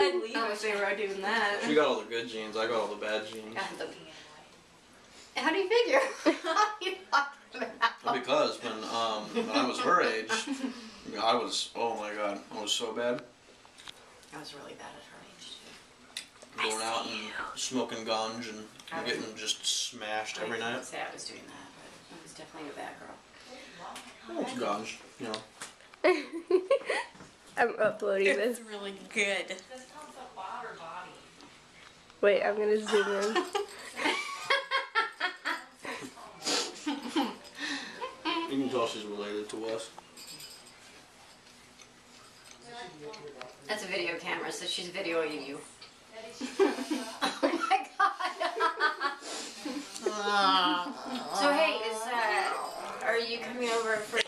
I'd leave if they were doing that. She got all the good genes. I got all the bad genes. How do you figure? Because when I was her age, I was, oh my god, I was so bad. I was really bad at her age too. Going out and smoking ganj and getting just smashed every night. I wouldn't say I was doing that, but I was definitely a bad girl. It's ganj, you know. I'm uploading this. It's really good. Wait, I'm gonna zoom in. You can tell she's related to us. That's a video camera, so she's videoing you. Oh my god. So hey, are you coming over for